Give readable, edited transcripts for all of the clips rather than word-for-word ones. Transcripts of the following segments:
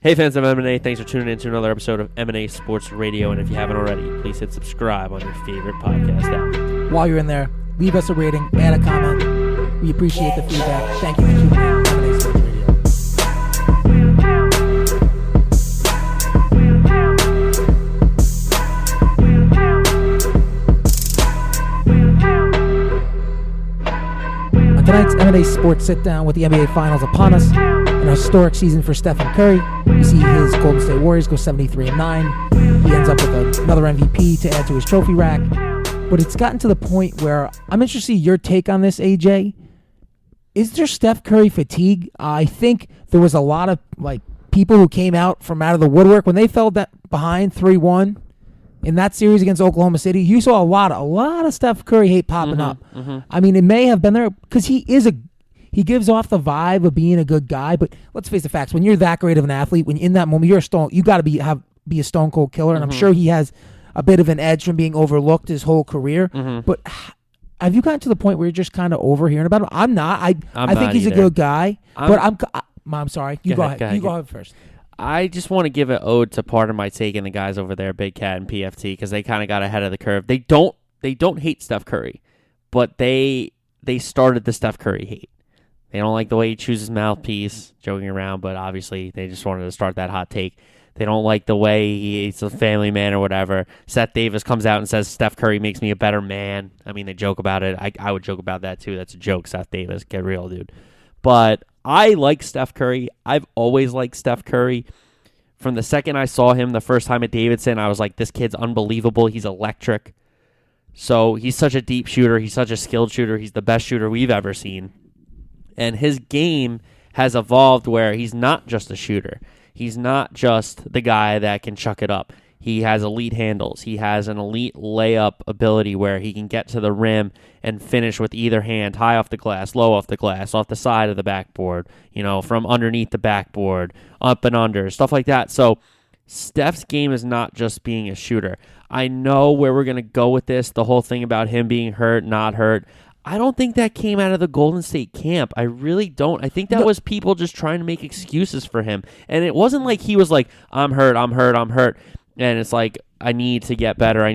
Hey fans of M&A, thanks for tuning in to another episode of M&A Sports Radio, and if you haven't already, please hit subscribe on your favorite podcast app. While you're in there, leave us a rating, add a comment. We appreciate the feedback. Thank you for tuning in to M&A Sports Radio. On tonight's M&A Sports Sit-Down with the NBA Finals upon us, an historic season for Steph Curry. You see his Golden State Warriors go 73-9. He ends up with another MVP to add to his trophy rack. But it's gotten to the point where I'm interested to see your take on this, AJ. Is there Steph Curry fatigue? I think there was a lot of people who came out of the woodwork when they fell behind 3-1 in that series against Oklahoma City. You saw a lot of Steph Curry hate popping up. Mm-hmm. I mean, it may have been there because he gives off the vibe of being a good guy, but let's face the facts. When you're that great of an athlete, when in that moment you got to be a stone cold killer, and I'm sure he has a bit of an edge from being overlooked his whole career. Mm-hmm. But have you gotten to the point where you're just kind of overhearing about him? I'm not. I think he's a good guy, but I'm sorry. You go ahead. You go ahead first. I just want to give an ode to part of my take and the guys over there, Big Cat and PFT, because they kind of got ahead of the curve. They don't hate Steph Curry, but they started the Steph Curry hate. They don't like the way he chews his mouthpiece, joking around, but obviously they just wanted to start that hot take. They don't like the way he's a family man or whatever. Seth Davis comes out and says Steph Curry makes me a better man. I mean, they joke about it. I would joke about that too. That's a joke, Seth Davis. Get real, dude. But I like Steph Curry. I've always liked Steph Curry. From the second I saw him the first time at Davidson, I was like, this kid's unbelievable. He's electric. So he's such a deep shooter. He's such a skilled shooter. He's the best shooter we've ever seen. And his game has evolved where he's not just a shooter. He's not just the guy that can chuck it up. He has elite handles. He has an elite layup ability where he can get to the rim and finish with either hand, high off the glass, low off the glass, off the side of the backboard, from underneath the backboard, up and under, stuff like that. So Steph's game is not just being a shooter. I know where we're going to go with this, the whole thing about him being hurt, not hurt. I don't think that came out of the Golden State camp. I really don't. I think that was people just trying to make excuses for him. And it wasn't like he was like, I'm hurt. And it's like, I need to get better.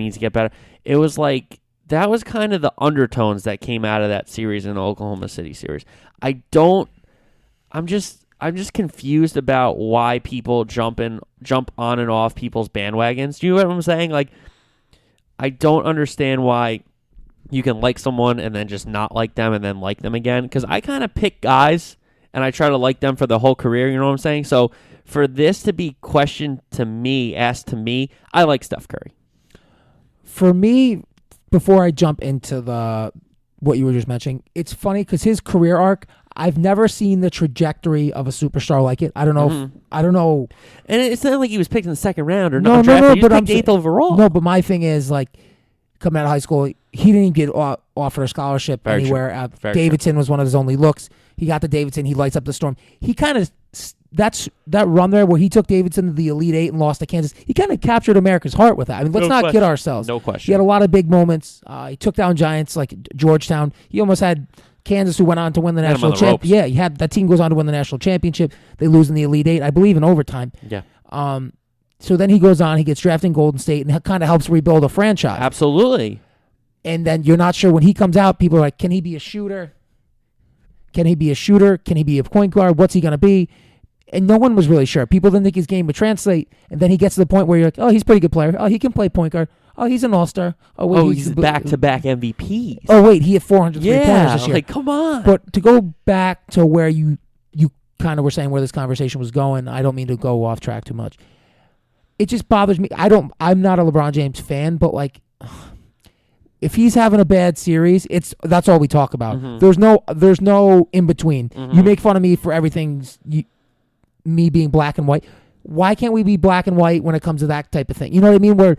It was like, that was kind of the undertones that came out of that series in the Oklahoma City series. I'm just confused about why people jump on and off people's bandwagons. Do you know what I'm saying? Like, I don't understand why you can like someone and then just not like them and then like them again. Because I kind of pick guys and I try to like them for the whole career. You know what I'm saying? So for this to be asked to me, I like Steph Curry. For me, before I jump into what you were just mentioning, it's funny because his career arc, I've never seen the trajectory of a superstar like it. I don't know. I don't know. And it's not like he was picked in the second round or not drafted. He was picked 8th overall. No, but my thing is, coming out of high school, he didn't get offered a scholarship anywhere. Davidson was one of his only looks. He got to Davidson. He lights up the Storm. He kind of, that run there where he took Davidson to the Elite Eight and lost to Kansas, he kind of captured America's heart with that. I mean, let's not kid ourselves. No question. He had a lot of big moments. He took down giants like Georgetown. He almost had Kansas, who went on to win the national championship. Yeah, he had that team goes on to win the national championship. They lose in the Elite Eight, I believe, in overtime. Yeah. So then he goes on, he gets drafted in Golden State, and kind of helps rebuild a franchise. Absolutely. And then you're not sure when he comes out, people are like, can he be a shooter? Can he be a point guard? What's he going to be? And no one was really sure. People didn't think his game would translate. And then he gets to the point where you're like, oh, he's a pretty good player. Oh, he can play point guard. Oh, he's an all-star. Oh, wait, he's back-to-back MVPs. Oh, wait, he had 403 points this year. Like, come on. But to go back to where you kind of were saying where this conversation was going, I don't mean to go off track too much. It just bothers me. I'm not a LeBron James fan, but if he's having a bad series, that's all we talk about. Mm-hmm. There's no in between. Mm-hmm. You make fun of me for everything, me being black and white. Why can't we be black and white when it comes to that type of thing? You know what I mean? Where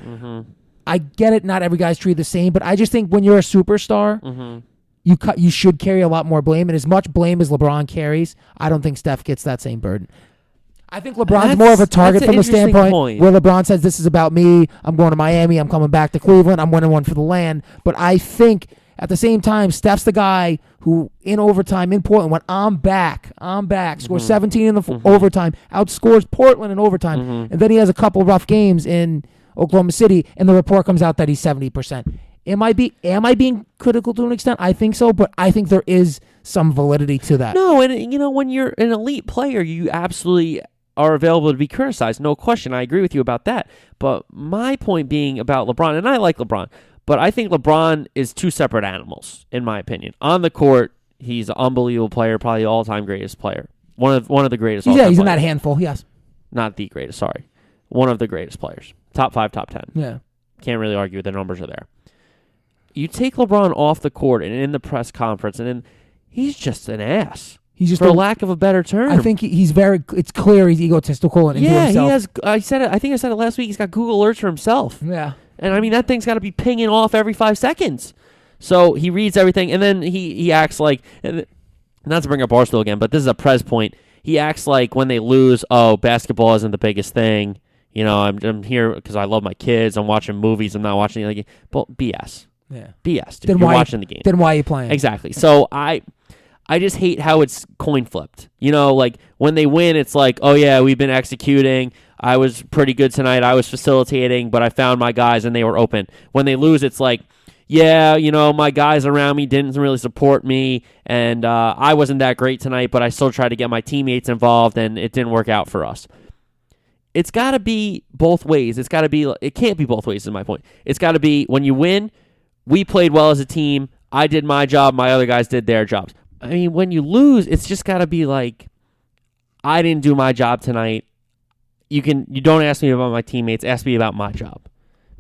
I get it, not every guy's treated the same, but I just think when you're a superstar, you should carry a lot more blame, and as much blame as LeBron carries, I don't think Steph gets that same burden. I think LeBron's more of a target from the standpoint where LeBron says, this is about me. I'm going to Miami. I'm coming back to Cleveland. I'm winning one for the land. But I think At the same time, Steph's the guy who, in overtime in Portland, went, I'm back, scores 17 in the overtime, outscores Portland in overtime, and then he has a couple rough games in Oklahoma City, and the report comes out that he's 70%. Am I being critical to an extent? I think so, but I think there is some validity to that. No, and when you're an elite player, you absolutely are available to be criticized. No question. I agree with you about that. But my point being about LeBron, and I like LeBron, but I think LeBron is two separate animals, in my opinion. On the court, he's an unbelievable player, probably the all-time greatest player. One of the greatest all-time he's players. in that handful, yes. Not the greatest, sorry. One of the greatest players. Top 5, top 10. Yeah. Can't really argue. The numbers are there. You take LeBron off the court and in the press conference, and then he's just an ass. He's just for lack of a better term. I think he's it's clear he's egotistical and into himself. He has. I think I said it last week. He's got Google Alerts for himself. Yeah. And I mean, that thing's got to be pinging off every 5 seconds. So he reads everything, and then he acts like, and not to bring up Barstool again, but this is a Prez point. He acts like when they lose, basketball isn't the biggest thing. I'm here because I love my kids. I'm watching movies. I'm not watching anything. But BS. Yeah. BS. Dude. You're watching the game. Then why are you playing? Exactly. So I just hate how it's coin flipped. Like when they win, it's like, oh yeah, we've been executing. I was pretty good tonight. I was facilitating, but I found my guys and they were open. When they lose, it's like, yeah, my guys around me didn't really support me, and I wasn't that great tonight, but I still tried to get my teammates involved, and it didn't work out for us. It's got to be both ways. It can't be both ways is my point. It's got to be when you win, we played well as a team. I did my job. My other guys did their jobs. I mean, when you lose, it's just got to be like, I didn't do my job tonight. You don't ask me about my teammates. Ask me about my job.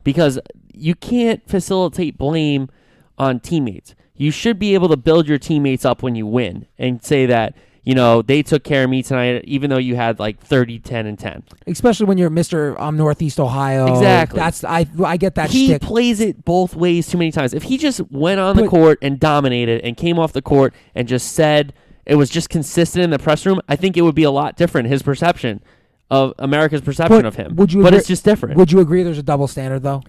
Because you can't facilitate blame on teammates. You should be able to build your teammates up when you win and say that, they took care of me tonight, even though you had like 30, 10, and 10. Especially when you're Mr. Northeast Ohio. Exactly. I get that He shtick. plays it both ways too many times. If he just went on the court and dominated and came off the court and just said it was just consistent in the press room, I think it would be a lot different, his perception of America's perception of him. But it's just different. Would you agree there's a double standard, though?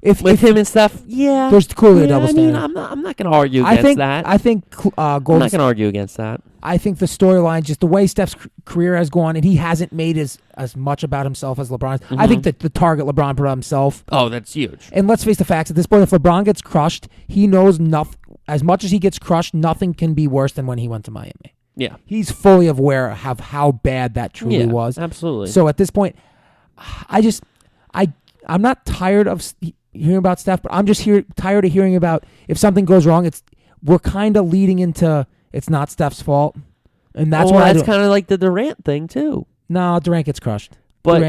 If him and Steph, yeah. There's clearly a double standard. I'm not going to argue against that. I think I'm not going to argue against that. I think the storyline, just the way Steph's career has gone, and he hasn't made as much about himself as LeBron. I think that the target LeBron put on himself. Oh, that's huge. And let's face the facts. At this point, if LeBron gets crushed, he knows as much as he gets crushed, nothing can be worse than when he went to Miami. Yeah. He's fully aware of how bad that truly was. Absolutely. So at this point, I'm not tired of hearing about Steph, but I'm just tired of hearing about if something goes wrong, we're kind of leading into it's not Steph's fault. And that's that's kind of like the Durant thing too. No, Durant gets crushed. But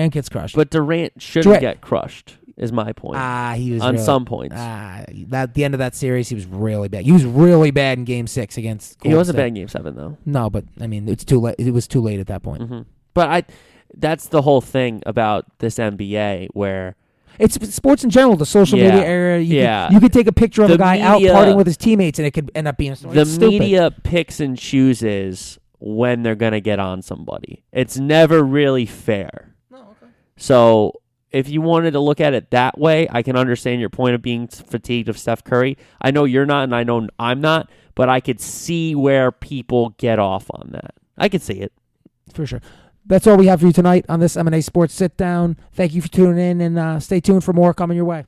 Durant shouldn't get crushed, is my point. He was on some points. At the end of that series, he was really bad. He was really bad in Game 6 against Golden He wasn't State. bad in Game 7 though. No, but I mean, it's too late. It was too late at that point. Mm-hmm. But that's the whole thing about this NBA where it's sports in general, the social media era. You could take a picture of a guy out partying with his teammates, and it could end up being the media picks and chooses when they're going to get on somebody. It's never really fair. No, okay. So if you wanted to look at it that way, I can understand your point of being fatigued of Steph Curry. I know you're not, and I know I'm not, but I could see where people get off on that. I could see it. For sure. That's all we have for you tonight on this M&A Sports Sit Down. Thank you for tuning in, and stay tuned for more coming your way.